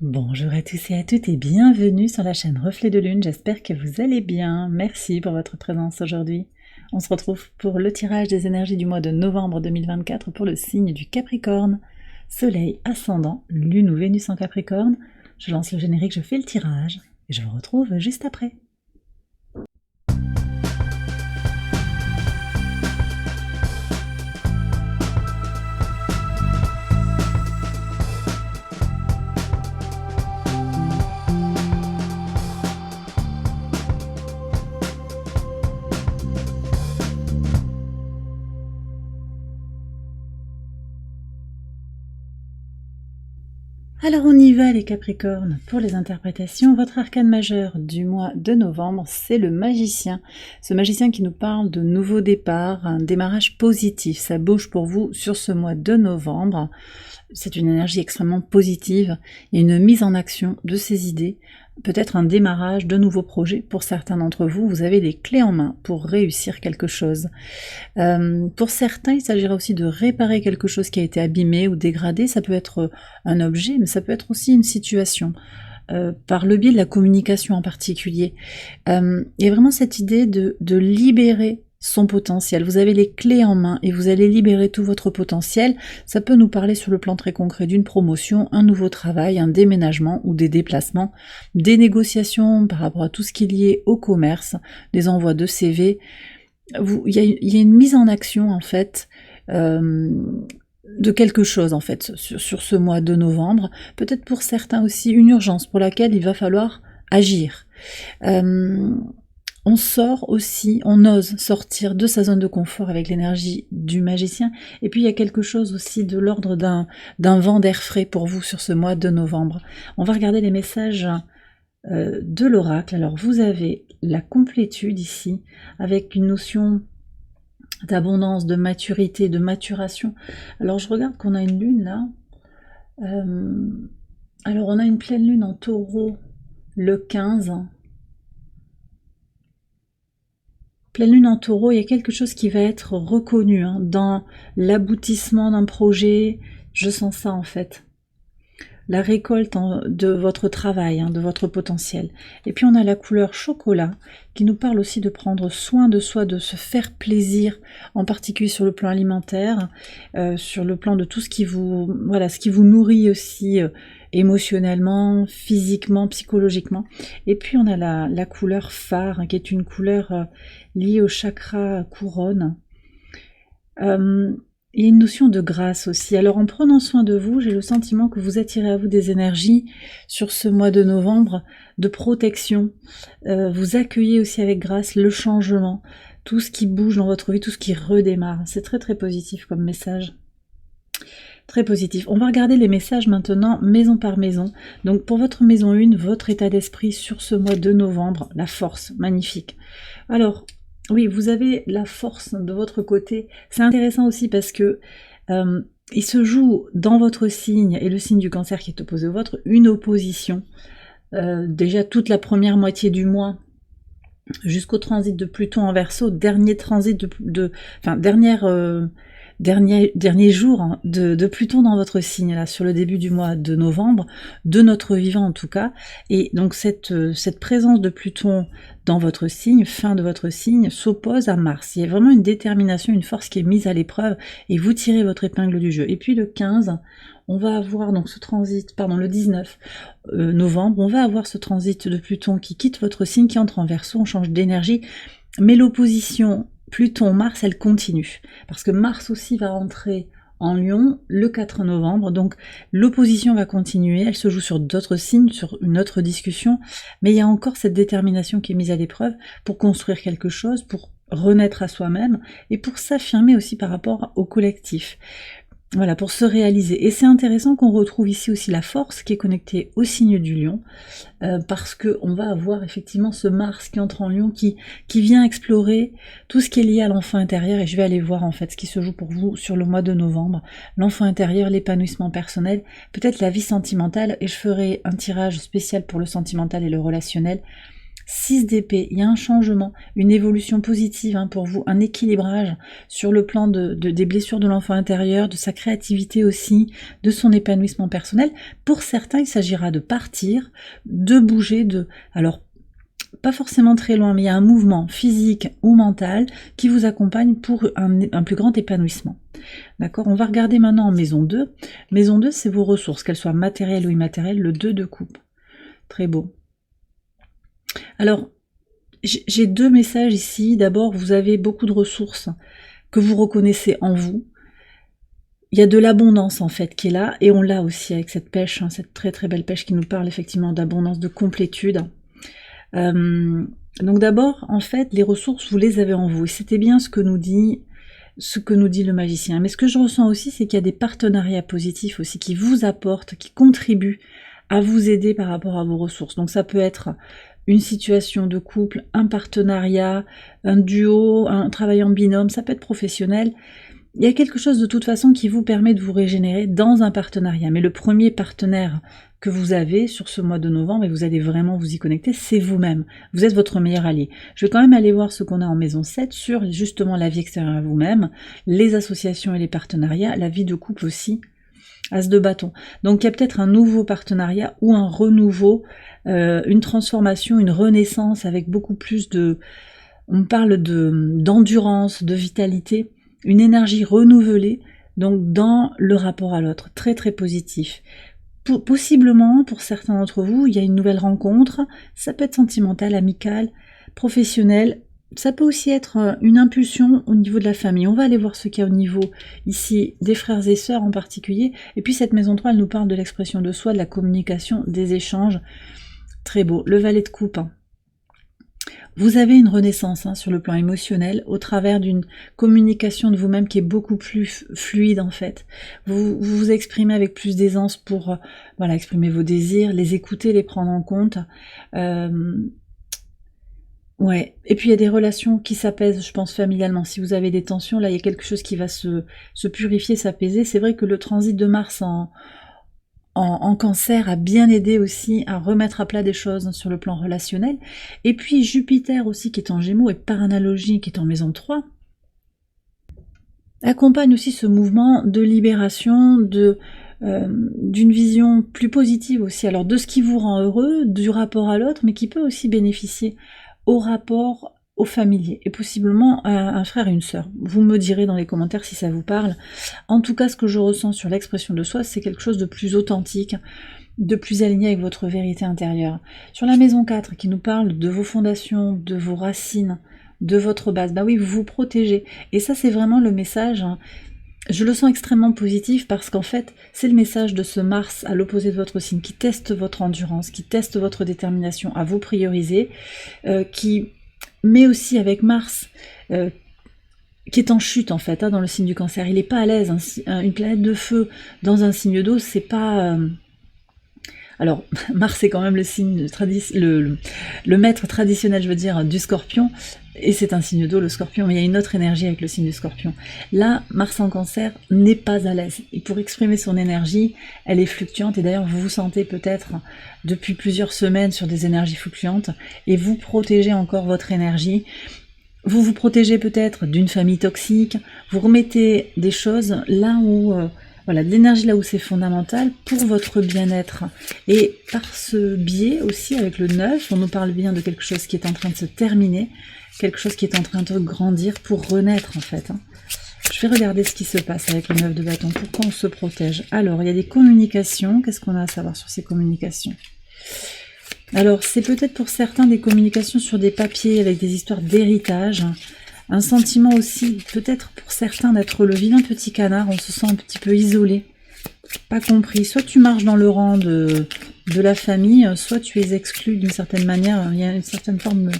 Bonjour à tous et à toutes et bienvenue sur la chaîne Reflet de Lune, j'espère que vous allez bien. Merci pour votre présence aujourd'hui. On se retrouve pour le tirage des énergies du mois de novembre 2024 pour le signe du Capricorne. Soleil, ascendant, Lune ou Vénus en Capricorne. Je lance le générique, je fais le tirage et je vous retrouve juste après. Alors on y va les Capricornes, pour les interprétations, votre arcane majeur du mois de novembre, c'est le magicien. Ce magicien qui nous parle de nouveau départ, un démarrage positif, ça bouge pour vous sur ce mois de novembre. C'est une énergie extrêmement positive, il y a une mise en action de ces idées, peut-être un démarrage de nouveaux projets. Pour certains d'entre vous, vous avez les clés en main pour réussir quelque chose. Pour certains, il s'agira aussi de réparer quelque chose qui a été abîmé ou dégradé. Ça peut être un objet, mais ça peut être aussi une situation, par le biais de la communication en particulier. Il y a vraiment cette idée de libérer son potentiel. Vous avez les clés en main et vous allez libérer tout votre potentiel. Ça peut nous parler sur le plan très concret d'une promotion, un nouveau travail, un déménagement ou des déplacements, des négociations par rapport à tout ce qui est lié au commerce, des envois de CV. Il y a une mise en action en fait de quelque chose en fait sur ce mois de novembre. Peut-être pour certains aussi une urgence pour laquelle il va falloir agir. On sort aussi, on ose sortir de sa zone de confort avec l'énergie du magicien. Et puis il y a quelque chose aussi de l'ordre d'un vent d'air frais pour vous sur ce mois de novembre. On va regarder les messages de l'oracle. Alors vous avez la complétude ici, avec une notion d'abondance, de maturité, de maturation. Alors je regarde qu'on a une lune là. Alors on a une pleine lune en taureau le 15. Pleine lune en taureau, il y a quelque chose qui va être reconnu dans l'aboutissement d'un projet. Je sens ça en fait. La récolte de votre travail, de votre potentiel. Et puis on a la couleur chocolat qui nous parle aussi de prendre soin de soi, de se faire plaisir, en particulier sur le plan alimentaire, sur le plan de tout ce qui vous, voilà, ce qui vous nourrit aussi émotionnellement, physiquement, psychologiquement. Et puis on a la couleur phare qui est une couleur liée au chakra couronne. Il y a une notion de grâce aussi. Alors en prenant soin de vous, j'ai le sentiment que vous attirez à vous des énergies sur ce mois de novembre de protection. Vous accueillez aussi avec grâce le changement, tout ce qui bouge dans votre vie, tout ce qui redémarre. C'est très très positif comme message. Très positif. On va regarder les messages maintenant maison par maison. Donc pour votre maison 1, votre état d'esprit sur ce mois de novembre, la force, magnifique. Alors, oui, vous avez la force de votre côté. C'est intéressant aussi parce que il se joue dans votre signe et le signe du Cancer qui est opposé au vôtre, une opposition. Déjà toute la première moitié du mois, jusqu'au transit de Pluton en Verseau, dernier transit dernier jour de Pluton dans votre signe, là, sur le début du mois de novembre, de notre vivant en tout cas. Et donc cette présence de Pluton dans votre signe, fin de votre signe, s'oppose à Mars. Il y a vraiment une détermination, une force qui est mise à l'épreuve, et vous tirez votre épingle du jeu. Et puis le 15, on va avoir donc ce transit, pardon, le 19 novembre, on va avoir ce transit de Pluton qui quitte votre signe, qui entre en Verseau, on change d'énergie, mais l'opposition Pluton-Mars, elle continue, parce que Mars aussi va entrer en Lion le 4 novembre, donc l'opposition va continuer, elle se joue sur d'autres signes, sur une autre discussion, mais il y a encore cette détermination qui est mise à l'épreuve pour construire quelque chose, pour renaître à soi-même, et pour s'affirmer aussi par rapport au collectif. Voilà, pour se réaliser. Et c'est intéressant qu'on retrouve ici aussi la force qui est connectée au signe du Lion, parce qu'on va avoir effectivement ce Mars qui entre en Lion, qui vient explorer tout ce qui est lié à l'enfant intérieur, et je vais aller voir en fait ce qui se joue pour vous sur le mois de novembre. L'enfant intérieur, l'épanouissement personnel, peut-être la vie sentimentale, et je ferai un tirage spécial pour le sentimental et le relationnel 6 d'épée, il y a un changement, une évolution positive pour vous, un équilibrage sur le plan des blessures de l'enfant intérieur, de sa créativité aussi, de son épanouissement personnel. Pour certains, il s'agira de partir, de bouger, alors pas forcément très loin, mais il y a un mouvement physique ou mental qui vous accompagne pour un plus grand épanouissement. D'accord? On va regarder maintenant en maison 2. Maison 2, c'est vos ressources, qu'elles soient matérielles ou immatérielles, le 2 de coupe. Très beau. Alors, j'ai 2 messages ici. D'abord, vous avez beaucoup de ressources que vous reconnaissez en vous. Il y a de l'abondance en fait qui est là, et on l'a aussi avec cette pêche, cette très très belle pêche qui nous parle effectivement d'abondance, de complétude. Donc d'abord, en fait, les ressources, vous les avez en vous, et c'était bien ce que nous dit le magicien. Mais ce que je ressens aussi, c'est qu'il y a des partenariats positifs aussi qui vous apportent, qui contribuent à vous aider par rapport à vos ressources. Donc ça peut être une situation de couple, un partenariat, un duo, un travail en binôme, ça peut être professionnel. Il y a quelque chose de toute façon qui vous permet de vous régénérer dans un partenariat. Mais le premier partenaire que vous avez sur ce mois de novembre, et vous allez vraiment vous y connecter, c'est vous-même. Vous êtes votre meilleur allié. Je vais quand même aller voir ce qu'on a en maison 7 sur justement la vie extérieure à vous-même, les associations et les partenariats, la vie de couple aussi, As de bâton. Donc il y a peut-être un nouveau partenariat ou un renouveau, une transformation, une renaissance avec beaucoup plus de... On parle d'endurance, de vitalité, une énergie renouvelée, donc dans le rapport à l'autre, très très positif. Possiblement, pour certains d'entre vous, il y a une nouvelle rencontre, ça peut être sentimental, amical, professionnel, ça peut aussi être une impulsion au niveau de la famille. On va aller voir ce qu'il y a au niveau ici des frères et sœurs en particulier, et puis cette maison 3, elle nous parle de l'expression de soi, de la communication, des échanges, très beau. Le valet de coupe. Vous avez une renaissance sur le plan émotionnel au travers d'une communication de vous-même qui est beaucoup plus fluide en fait. Vous vous exprimez avec plus d'aisance pour exprimer vos désirs, les écouter, les prendre en compte. Ouais. Et puis il y a des relations qui s'apaisent, je pense, familialement. Si vous avez des tensions, là il y a quelque chose qui va se purifier, s'apaiser. C'est vrai que le transit de Mars en cancer a bien aidé aussi à remettre à plat des choses sur le plan relationnel. Et puis Jupiter aussi qui est en Gémeaux et par analogie qui est en maison 3, accompagne aussi ce mouvement de libération, d'une vision plus positive aussi, alors de ce qui vous rend heureux, du rapport à l'autre, mais qui peut aussi bénéficier au rapport au familier, et possiblement à un frère et une sœur. Vous me direz dans les commentaires si ça vous parle. En tout cas, ce que je ressens sur l'expression de soi, c'est quelque chose de plus authentique, de plus aligné avec votre vérité intérieure. Sur la maison 4, qui nous parle de vos fondations, de vos racines, de votre base, bah oui, vous vous protégez. Et ça, c'est vraiment le message, je le sens extrêmement positif parce qu'en fait, c'est le message de ce Mars à l'opposé de votre signe, qui teste votre endurance, qui teste votre détermination à vous prioriser, mais aussi avec Mars, qui est en chute en fait, dans le signe du cancer. Il n'est pas à l'aise, une planète de feu dans un signe d'eau, c'est pas... Alors, Mars est quand même le signe le maître traditionnel, je veux dire, du Scorpion, et c'est un signe d'eau, le Scorpion, mais il y a une autre énergie avec le signe du Scorpion. Là, Mars en Cancer n'est pas à l'aise. Et pour exprimer son énergie, elle est fluctuante, et d'ailleurs, vous vous sentez peut-être depuis plusieurs semaines sur des énergies fluctuantes, et vous protégez encore votre énergie. Vous vous protégez peut-être d'une famille toxique, vous remettez des choses là où... de l'énergie là où c'est fondamental pour votre bien-être. Et par ce biais aussi, avec le 9, on nous parle bien de quelque chose qui est en train de se terminer, quelque chose qui est en train de grandir pour renaître en fait. Je vais regarder ce qui se passe avec le 9 de bâton, pourquoi on se protège. Alors, il y a des communications, qu'est-ce qu'on a à savoir sur ces communications? Alors, c'est peut-être pour certains des communications sur des papiers avec des histoires d'héritage, un sentiment aussi, peut-être pour certains, d'être le vilain petit canard, on se sent un petit peu isolé, pas compris. Soit tu marches dans le rang de la famille, soit tu es exclu d'une certaine manière, il y a une certaine forme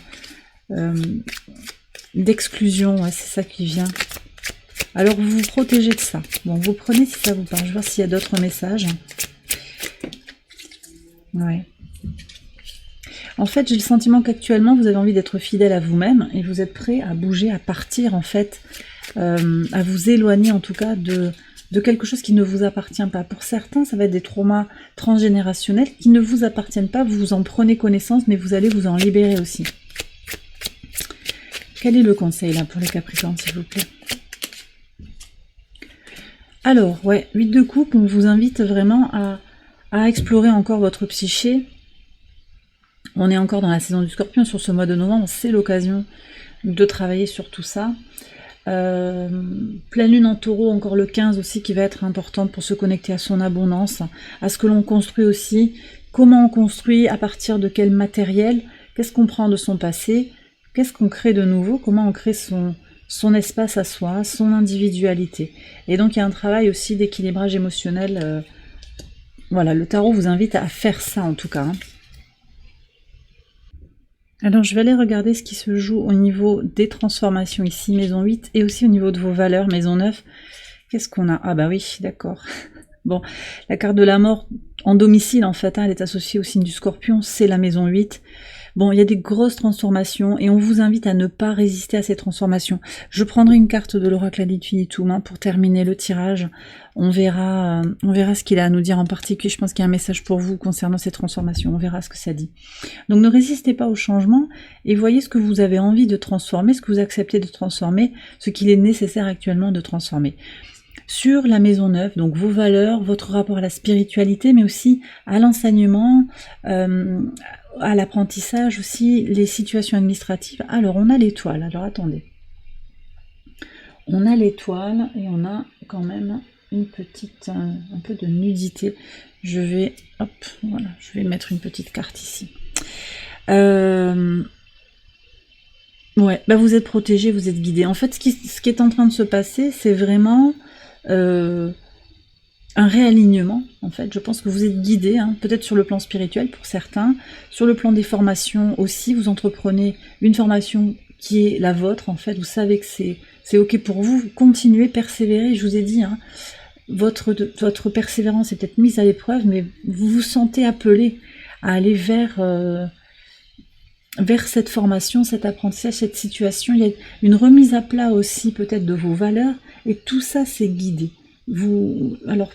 d'exclusion, c'est ça qui vient. Alors vous vous protégez de ça. Bon, vous prenez si ça vous parle, je vais voir s'il y a d'autres messages. Ouais. En fait, j'ai le sentiment qu'actuellement, vous avez envie d'être fidèle à vous-même et vous êtes prêt à bouger, à partir, en fait, à vous éloigner, en tout cas, de de quelque chose qui ne vous appartient pas. Pour certains, ça va être des traumas transgénérationnels qui ne vous appartiennent pas, vous en prenez connaissance, mais vous allez vous en libérer aussi. Quel est le conseil là pour les Capricornes, s'il vous plaît? Alors, ouais, 8 de coupe, on vous invite vraiment à explorer encore votre psyché. On est encore dans la saison du Scorpion, sur ce mois de novembre, c'est l'occasion de travailler sur tout ça. Pleine lune en taureau, encore le 15 aussi, qui va être importante pour se connecter à son abondance, à ce que l'on construit aussi, comment on construit, à partir de quel matériel, qu'est-ce qu'on prend de son passé, qu'est-ce qu'on crée de nouveau, comment on crée son espace à soi, son individualité. Et donc il y a un travail aussi d'équilibrage émotionnel. Voilà, le tarot vous invite à faire ça en tout cas. Hein. Alors je vais aller regarder ce qui se joue au niveau des transformations ici, maison 8, et aussi au niveau de vos valeurs, maison 9. Qu'est-ce qu'on a? Ah bah oui, d'accord. Bon, la carte de la mort en domicile en fait, hein, elle est associée au signe du Scorpion, c'est la maison 8. Bon, il y a des grosses transformations et on vous invite à ne pas résister à ces transformations. Je prendrai une carte de l'oracle Ad Infinitum hein, pour terminer le tirage. On verra ce qu'il a à nous dire en particulier. Je pense qu'il y a un message pour vous concernant ces transformations. On verra ce que ça dit. Donc ne résistez pas au changement et voyez ce que vous avez envie de transformer, ce que vous acceptez de transformer, ce qu'il est nécessaire actuellement de transformer. Sur la maison 9, donc vos valeurs, votre rapport à la spiritualité, mais aussi à l'enseignement, à l'apprentissage aussi, les situations administratives. Alors on a l'étoile, alors attendez. On a l'étoile et on a quand même une petite, un peu de nudité. Je vais, hop, voilà, je vais mettre une petite carte ici. Ouais, bah vous êtes protégé, vous êtes guidé. En fait, ce qui est en train de se passer, c'est vraiment un réalignement, en fait. Je pense que vous êtes guidé, hein, peut-être sur le plan spirituel pour certains, sur le plan des formations aussi. Vous entreprenez une formation qui est la vôtre, en fait. Vous savez que c'est ok pour vous. Continuez, persévérez. Je vous ai dit, hein, votre persévérance est peut-être mise à l'épreuve, mais vous vous sentez appelé à aller vers cette formation, cet apprentissage, cette situation. Il y a une remise à plat aussi peut-être de vos valeurs, et tout ça c'est guidé. Alors,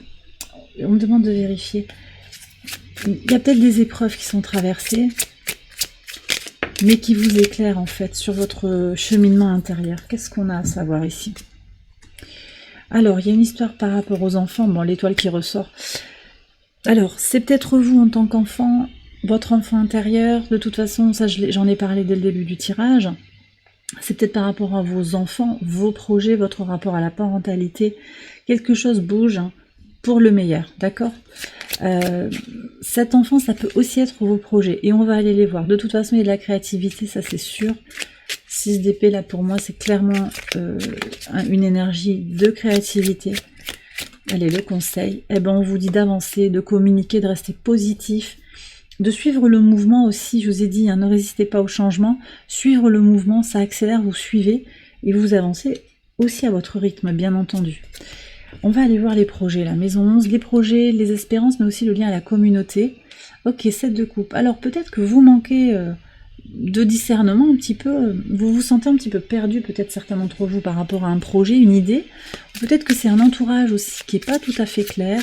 on me demande de vérifier. Il y a peut-être des épreuves qui sont traversées, mais qui vous éclairent en fait sur votre cheminement intérieur. Qu'est-ce qu'on a à savoir ici? Alors, il y a une histoire par rapport aux enfants. Bon, l'étoile qui ressort. Alors, c'est peut-être vous en tant qu'enfant, votre enfant intérieur, de toute façon, ça j'en ai parlé dès le début du tirage. C'est peut-être par rapport à vos enfants, vos projets, votre rapport à la parentalité. Quelque chose bouge hein, pour le meilleur, d'accord? Cet enfant, ça peut aussi être vos projets, et on va aller les voir. De toute façon, il y a de la créativité, ça c'est sûr. 6 d'épée, là, pour moi, c'est clairement une énergie de créativité. Allez, le conseil, eh ben, on vous dit d'avancer, de communiquer, de rester positif, de suivre le mouvement aussi. Je vous ai dit, hein, ne résistez pas au changement. Suivre le mouvement, ça accélère, vous suivez et vous avancez aussi à votre rythme, bien entendu. On va aller voir les projets, la maison 11, les projets, les espérances, mais aussi le lien à la communauté. Ok, 7 de coupe. Alors peut-être que vous manquez de discernement un petit peu, vous vous sentez un petit peu perdu, peut-être certains d'entre vous, par rapport à un projet, une idée. Peut-être que c'est un entourage aussi qui n'est pas tout à fait clair.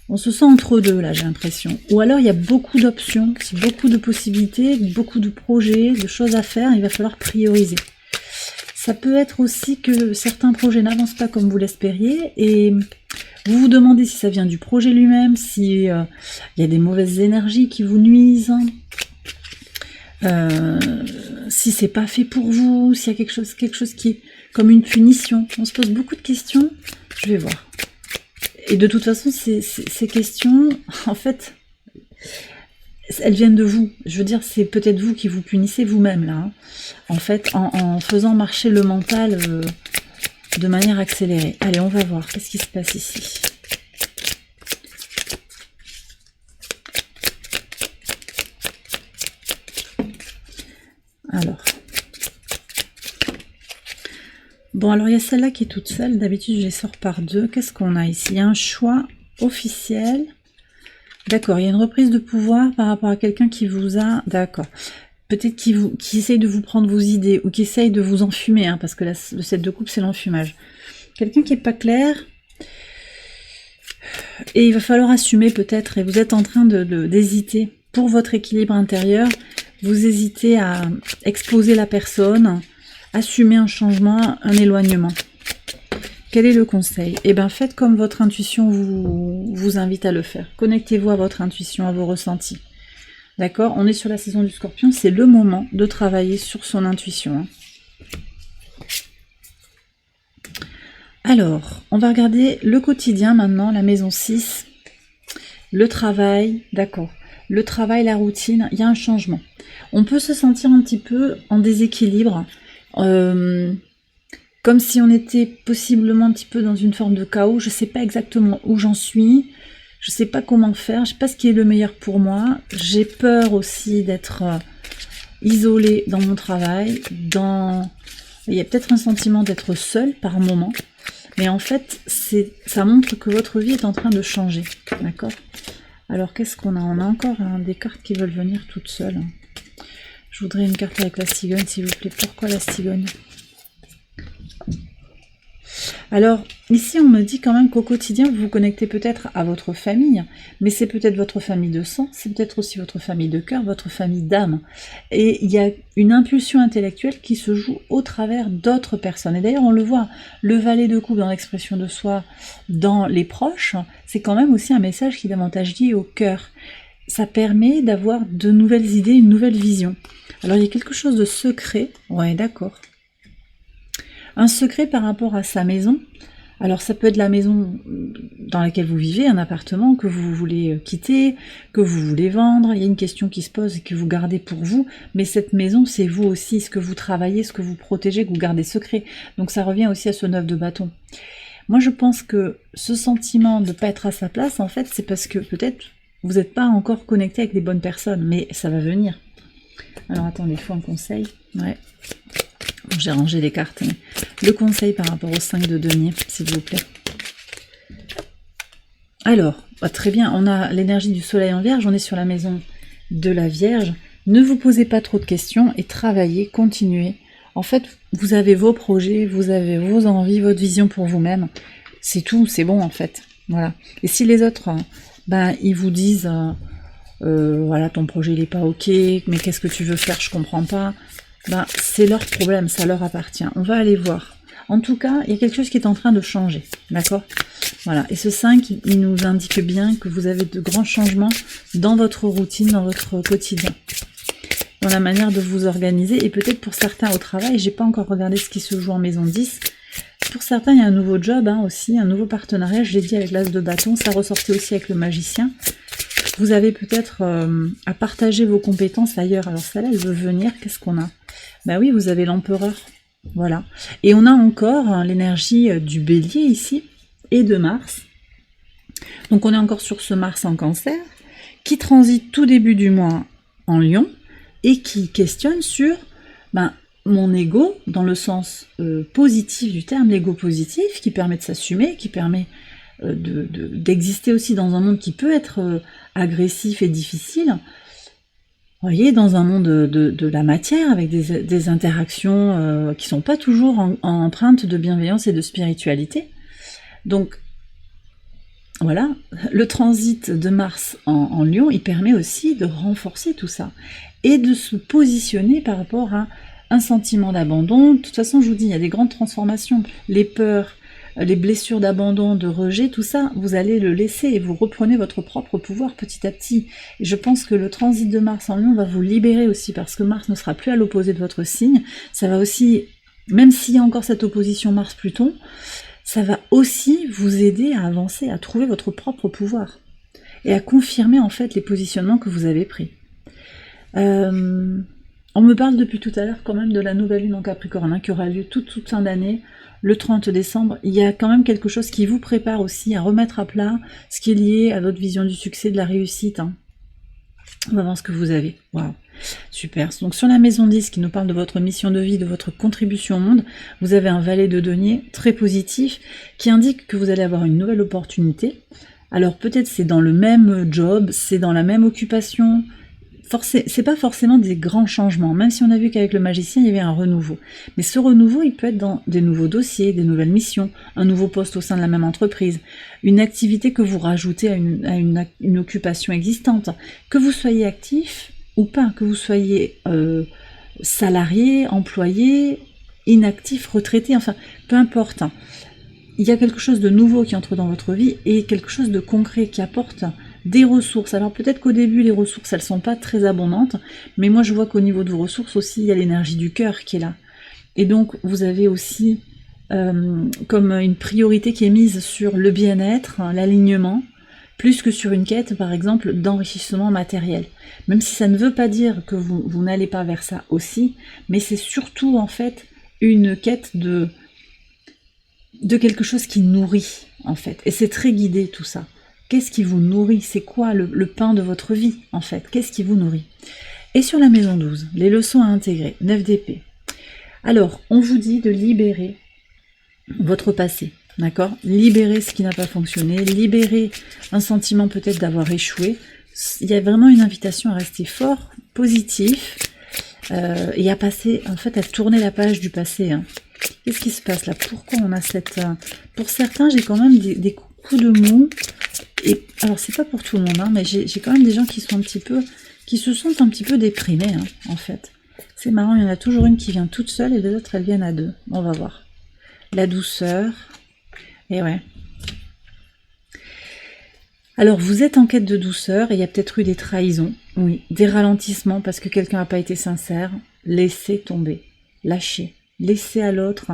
On se sent entre deux, là, j'ai l'impression. Ou alors, il y a beaucoup d'options, beaucoup de possibilités, beaucoup de projets, de choses à faire. Il va falloir prioriser. Ça peut être aussi que certains projets n'avancent pas comme vous l'espériez et vous vous demandez si ça vient du projet lui-même, si il y a des mauvaises énergies qui vous nuisent, si c'est pas fait pour vous, s'il y a quelque chose qui est comme une punition. On se pose beaucoup de questions. Je vais voir. Et de toute façon, ces questions, en fait, elles viennent de vous. Je veux dire, c'est peut-être vous qui vous punissez vous-même, là. Hein. En fait, en faisant marcher le mental de manière accélérée. Allez, on va voir. Qu'est-ce qui se passe ici? Alors. Bon, alors il y a celle-là qui est toute seule. D'habitude, je les sors par deux. Qu'est-ce qu'on a ici? Il y a un choix officiel. D'accord, il y a une reprise de pouvoir par rapport à quelqu'un qui vous a... D'accord. Peut-être qui essaye de vous prendre vos idées ou qui essaye de vous enfumer, hein, parce que le 7 de coupe, c'est l'enfumage. Quelqu'un qui n'est pas clair. Et il va falloir assumer peut-être, et vous êtes en train d'hésiter pour votre équilibre intérieur, vous hésitez à exposer la personne, assumer un changement, un éloignement. Quel est le conseil? Eh bien, faites comme votre intuition vous invite à le faire. Connectez-vous à votre intuition, à vos ressentis. D'accord? On est sur la saison du Scorpion, c'est le moment de travailler sur son intuition. Hein. Alors, on va regarder le quotidien maintenant, la maison 6. Le travail, d'accord. Le travail, la routine, il y a un changement. On peut se sentir un petit peu en déséquilibre, comme si on était possiblement un petit peu dans une forme de chaos. Je ne sais pas exactement où j'en suis, je ne sais pas comment faire, je ne sais pas ce qui est le meilleur pour moi. J'ai peur aussi d'être isolée dans mon travail. Il y a peut-être un sentiment d'être seule par moment. Mais en fait, ça montre que votre vie est en train de changer. D'accord? Alors, qu'est-ce qu'on a? On a encore des cartes qui veulent venir toutes seules. Je voudrais une carte avec la cigogne, s'il vous plaît. Pourquoi la cigogne? Alors, ici, on me dit quand même qu'au quotidien, vous vous connectez peut-être à votre famille, mais c'est peut-être votre famille de sang, c'est peut-être aussi votre famille de cœur, votre famille d'âme. Et il y a une impulsion intellectuelle qui se joue au travers d'autres personnes. Et d'ailleurs, on le voit, le valet de coupe dans l'expression de soi, dans les proches, c'est quand même aussi un message qui est davantage lié au cœur. Ça permet d'avoir de nouvelles idées, une nouvelle vision. Alors, il y a quelque chose de secret, ouais, d'accord. Un secret par rapport à sa maison. Alors ça peut être la maison dans laquelle vous vivez, un appartement que vous voulez quitter, que vous voulez vendre. Il y a une question qui se pose et que vous gardez pour vous. Mais cette maison, c'est vous aussi, ce que vous travaillez, ce que vous protégez, que vous gardez secret. Donc ça revient aussi à ce 9 de bâton. Moi je pense que ce sentiment de ne pas être à sa place, en fait, c'est parce que peut-être vous n'êtes pas encore connecté avec les bonnes personnes. Mais ça va venir. Alors attendez, il faut un conseil. Ouais. Bon, j'ai rangé les cartes. Mais le conseil par rapport au 5 de denier, s'il vous plaît. Alors, très bien, on a l'énergie du soleil en vierge, on est sur la maison de la vierge. Ne vous posez pas trop de questions et travaillez, continuez. En fait, vous avez vos projets, vous avez vos envies, votre vision pour vous-même. C'est tout, c'est bon en fait. Voilà. Et si les autres, ils vous disent, voilà, ton projet il est pas ok, mais qu'est-ce que tu veux faire, je comprends pas. C'est leur problème, ça leur appartient. On va aller voir. En tout cas, il y a quelque chose qui est en train de changer. D'accord? Voilà. Et ce 5, il nous indique bien que vous avez de grands changements dans votre routine, dans votre quotidien. Dans la manière de vous organiser. Et peut-être pour certains au travail, j'ai pas encore regardé ce qui se joue en maison 10. Pour certains, il y a un nouveau job aussi, un nouveau partenariat. Je l'ai dit avec l'as de bâton, ça ressortait aussi avec le magicien. Vous avez peut-être à partager vos compétences ailleurs. Alors celle-là, elle veut venir. Qu'est-ce qu'on a? Oui, vous avez l'empereur. Voilà. Et on a encore l'énergie du bélier ici et de Mars. Donc on est encore sur ce Mars en cancer qui transite tout début du mois en Lion et qui questionne sur mon ego dans le sens positif du terme, l'ego positif qui permet de s'assumer, qui permet d'exister aussi dans un monde qui peut être agressif et difficile. Vous voyez, dans un monde de la matière, avec des interactions qui sont pas toujours empreintes de bienveillance et de spiritualité. Donc, voilà, le transit de Mars en Lion, il permet aussi de renforcer tout ça et de se positionner par rapport à un sentiment d'abandon. De toute façon, je vous dis, il y a des grandes transformations. Les peurs, les blessures d'abandon, de rejet, tout ça, vous allez le laisser et vous reprenez votre propre pouvoir petit à petit. Et je pense que le transit de Mars en Lion va vous libérer aussi parce que Mars ne sera plus à l'opposé de votre signe. Ça va aussi, même s'il y a encore cette opposition Mars-Pluton, ça va aussi vous aider à avancer, à trouver votre propre pouvoir et à confirmer en fait les positionnements que vous avez pris. On me parle depuis tout à l'heure quand même de la nouvelle lune en Capricorne qui aura lieu toute fin d'année, le 30 décembre. Il y a quand même quelque chose qui vous prépare aussi à remettre à plat ce qui est lié à votre vision du succès, de la réussite. On va voir ce que vous avez. Waouh, super. Donc sur la maison 10 qui nous parle de votre mission de vie, de votre contribution au monde, vous avez un valet de denier très positif qui indique que vous allez avoir une nouvelle opportunité. Alors peut-être c'est dans le même job, c'est dans la même occupation, c'est pas forcément des grands changements, même si on a vu qu'avec le magicien, il y avait un renouveau. Mais ce renouveau, il peut être dans des nouveaux dossiers, des nouvelles missions, un nouveau poste au sein de la même entreprise, une activité que vous rajoutez à une occupation existante. Que vous soyez actif ou pas, que vous soyez salarié, employé, inactif, retraité, enfin, peu importe. Il y a quelque chose de nouveau qui entre dans votre vie et quelque chose de concret qui apporte des ressources. Alors peut-être qu'au début, les ressources, elles sont pas très abondantes, mais moi je vois qu'au niveau de vos ressources aussi, il y a l'énergie du cœur qui est là. Et donc, vous avez aussi comme une priorité qui est mise sur le bien-être, l'alignement, plus que sur une quête, par exemple, d'enrichissement matériel. Même si ça ne veut pas dire que vous n'allez pas vers ça aussi, mais c'est surtout, en fait, une quête de quelque chose qui nourrit, en fait. Et c'est très guidé, tout ça. Qu'est-ce qui vous nourrit? C'est quoi le pain de votre vie, en fait? Qu'est-ce qui vous nourrit? Et sur la maison 12, les leçons à intégrer, 9 d'épée. Alors, on vous dit de libérer votre passé, d'accord? Libérer ce qui n'a pas fonctionné, libérer un sentiment peut-être d'avoir échoué. Il y a vraiment une invitation à rester fort, positif, et à passer, en fait, à tourner la page du passé. Hein. Qu'est-ce qui se passe là? Pourquoi on a cette... Pour certains, j'ai quand même des coups de mou. Et alors, c'est pas pour tout le monde, hein, mais j'ai quand même des gens qui sont un petit peu... qui se sentent un petit peu déprimés, hein, en fait. C'est marrant, il y en a toujours une qui vient toute seule et les autres, elles viennent à deux. On va voir. La douceur. Et ouais. Alors, vous êtes en quête de douceur et il y a peut-être eu des trahisons. Oui, des ralentissements parce que quelqu'un n'a pas été sincère. Laissez tomber. Lâchez. Laissez à l'autre.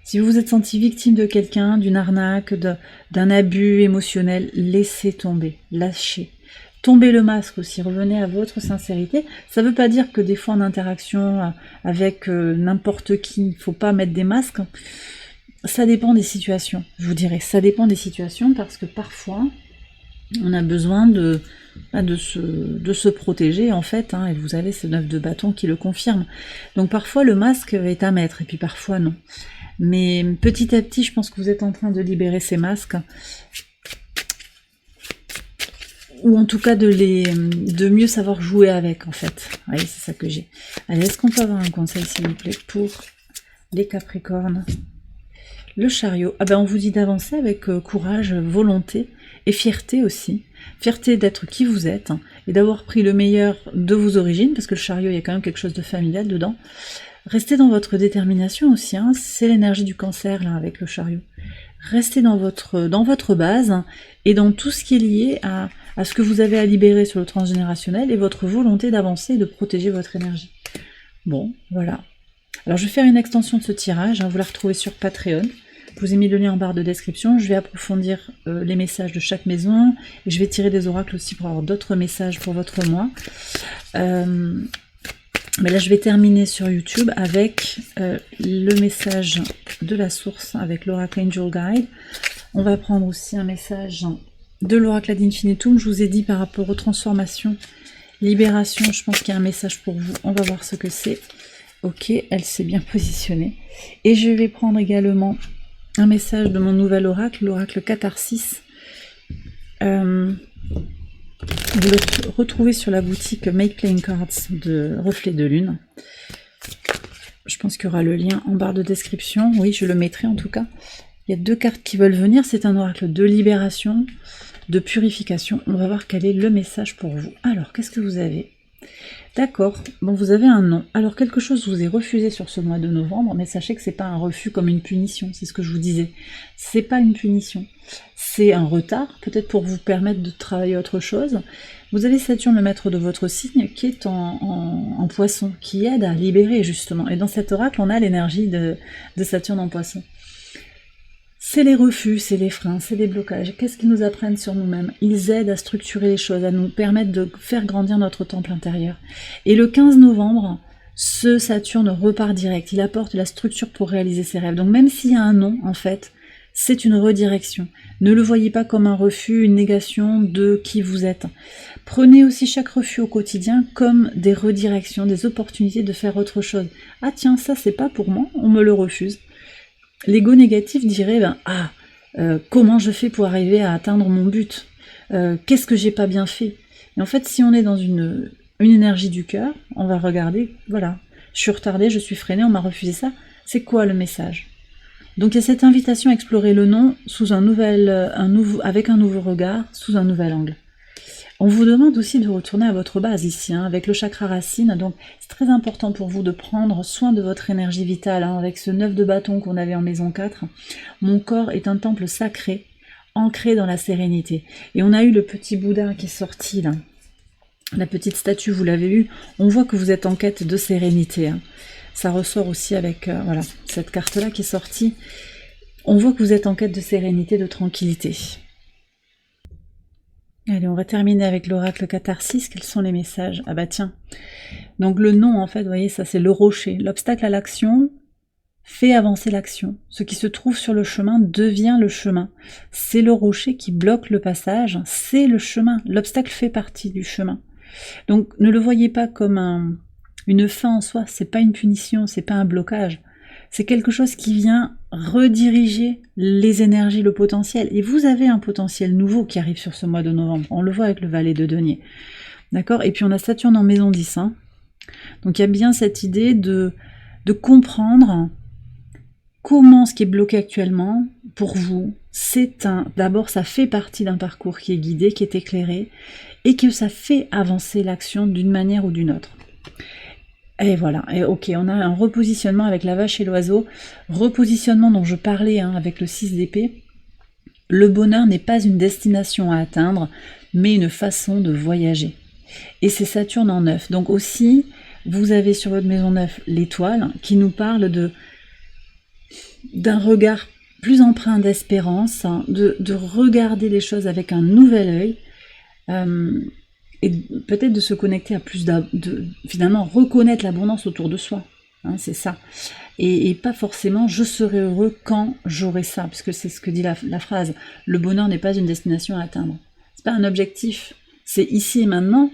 Si vous vous êtes senti victime de quelqu'un, d'une arnaque, d'un abus émotionnel, laissez tomber. Lâchez. Tombez le masque aussi, revenez à votre sincérité. Ça ne veut pas dire que des fois en interaction avec n'importe qui, il ne faut pas mettre des masques. Ça dépend des situations, je vous dirais. Ça dépend des situations parce que parfois, on a besoin de se protéger en fait. Hein, et vous avez ce 9 de bâton qui le confirme. Donc parfois, le masque est à mettre et puis parfois non. Mais petit à petit, je pense que vous êtes en train de libérer ces masques. Ou en tout cas de mieux savoir jouer avec, en fait. Oui, c'est ça que j'ai. Allez, est-ce qu'on peut avoir un conseil, s'il vous plaît, pour les Capricornes? Le chariot. Ah ben, on vous dit d'avancer avec courage, volonté et fierté aussi. Fierté d'être qui vous êtes hein, et d'avoir pris le meilleur de vos origines, parce que le chariot, il y a quand même quelque chose de familial dedans. Restez dans votre détermination aussi, hein, c'est l'énergie du cancer, là, avec le chariot. Restez dans votre base hein, et dans tout ce qui est lié à ce que vous avez à libérer sur le transgénérationnel et votre volonté d'avancer et de protéger votre énergie. Bon, voilà. Alors, je vais faire une extension de ce tirage, hein, vous la retrouvez sur Patreon. Je vous ai mis le lien en barre de description. Je vais approfondir les messages de chaque maison et je vais tirer des oracles aussi pour avoir d'autres messages pour votre mois. Mais là, je vais terminer sur YouTube avec le message de la source avec l'oracle Angel Guide. On va prendre aussi un message de l'oracle ad infinitum. Je vous ai dit par rapport aux transformations, libération, je pense qu'il y a un message pour vous. On va voir ce que c'est. Ok, elle s'est bien positionnée. Et je vais prendre également un message de mon nouvel oracle, l'oracle Catharsis. Vous le retrouvez sur la boutique Make Playing Cards de Reflet de Lune. Je pense qu'il y aura le lien en barre de description. Oui, je le mettrai en tout cas. Il y a deux cartes qui veulent venir. C'est un oracle de libération, de purification. On va voir quel est le message pour vous. Alors, qu'est-ce que vous avez? D'accord, bon vous avez un non. Alors quelque chose vous est refusé sur ce mois de novembre, mais sachez que c'est pas un refus comme une punition, c'est ce que je vous disais. C'est pas une punition, c'est un retard, peut-être pour vous permettre de travailler autre chose. Vous avez Saturne, le maître de votre signe, qui est en poisson, qui aide à libérer justement. Et dans cet oracle, on a l'énergie de Saturne en poisson. C'est les refus, c'est les freins, c'est les blocages. Qu'est-ce qu'ils nous apprennent sur nous-mêmes? Ils aident à structurer les choses, à nous permettre de faire grandir notre temple intérieur. Et le 15 novembre, ce Saturne repart direct. Il apporte la structure pour réaliser ses rêves. Donc même s'il y a un non, en fait, c'est une redirection. Ne le voyez pas comme un refus, une négation de qui vous êtes. Prenez aussi chaque refus au quotidien comme des redirections, des opportunités de faire autre chose. Ah tiens, ça c'est pas pour moi, on me le refuse. L'ego négatif dirait comment je fais pour arriver à atteindre mon but, qu'est-ce que j'ai pas bien fait. Et en fait, si on est dans une une énergie du cœur, on va regarder, voilà, je suis retardée, je suis freinée, on m'a refusé ça, c'est quoi le message? Donc il y a cette invitation à explorer le non sous avec un nouveau regard, sous un nouvel angle. On vous demande aussi de retourner à votre base ici, hein, avec le chakra racine, donc c'est très important pour vous de prendre soin de votre énergie vitale, hein, avec ce 9 de bâton qu'on avait en maison 4. Mon corps est un temple sacré, ancré dans la sérénité. Et on a eu le petit Bouddha qui est sorti là, la petite statue, vous l'avez eu, on voit que vous êtes en quête de sérénité. Hein. Ça ressort aussi avec voilà, cette carte-là qui est sortie. On voit que vous êtes en quête de sérénité, de tranquillité. Allez, on va terminer avec l'oracle catharsis. Quels sont les messages? Ah bah tiens. Donc le non, en fait, vous voyez, ça c'est le rocher. L'obstacle à l'action fait avancer l'action. Ce qui se trouve sur le chemin devient le chemin. C'est le rocher qui bloque le passage, c'est le chemin. L'obstacle fait partie du chemin. Donc ne le voyez pas comme une fin en soi, c'est pas une punition, c'est pas un blocage. C'est quelque chose qui vient rediriger les énergies, le potentiel. Et vous avez un potentiel nouveau qui arrive sur ce mois de novembre. On le voit avec le valet de denier. D'accord? Et puis on a Saturne en maison 10. Hein. Donc il y a bien cette idée de comprendre comment ce qui est bloqué actuellement, pour vous, d'abord ça fait partie d'un parcours qui est guidé, qui est éclairé, et que ça fait avancer l'action d'une manière ou d'une autre. Et voilà, et ok, on a un repositionnement avec la vache et l'oiseau, repositionnement dont je parlais hein, avec le 6 d'épée. Le bonheur n'est pas une destination à atteindre, mais une façon de voyager. Et c'est Saturne en 9, donc aussi, vous avez sur votre maison 9 l'étoile qui nous parle d'un regard plus empreint d'espérance, hein, de regarder les choses avec un nouvel œil, et peut-être de se connecter à plus finalement reconnaître l'abondance autour de soi, hein, c'est ça, et pas forcément je serai heureux quand j'aurai ça, parce que c'est ce que dit la phrase, le bonheur n'est pas une destination à atteindre, c'est pas un objectif, c'est ici et maintenant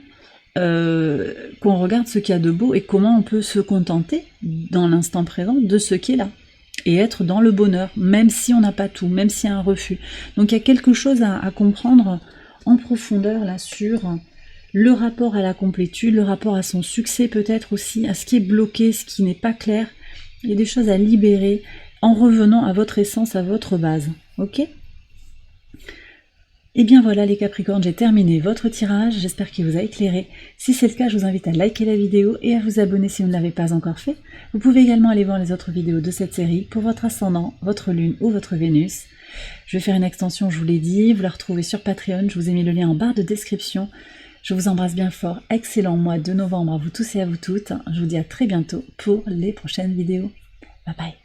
qu'on regarde ce qu'il y a de beau et comment on peut se contenter dans l'instant présent de ce qui est là, et être dans le bonheur, même si on n'a pas tout, même s'il y a un refus. Donc il y a quelque chose à comprendre en profondeur là sur le rapport à la complétude, le rapport à son succès peut-être aussi, à ce qui est bloqué, ce qui n'est pas clair. Il y a des choses à libérer en revenant à votre essence, à votre base. Ok ? Et bien voilà les Capricornes, j'ai terminé votre tirage, j'espère qu'il vous a éclairé. Si c'est le cas, je vous invite à liker la vidéo et à vous abonner si vous ne l'avez pas encore fait. Vous pouvez également aller voir les autres vidéos de cette série pour votre ascendant, votre lune ou votre Vénus. Je vais faire une extension, je vous l'ai dit, vous la retrouvez sur Patreon, je vous ai mis le lien en barre de description. Je vous embrasse bien fort, excellent mois de novembre à vous tous et à vous toutes. Je vous dis à très bientôt pour les prochaines vidéos. Bye bye.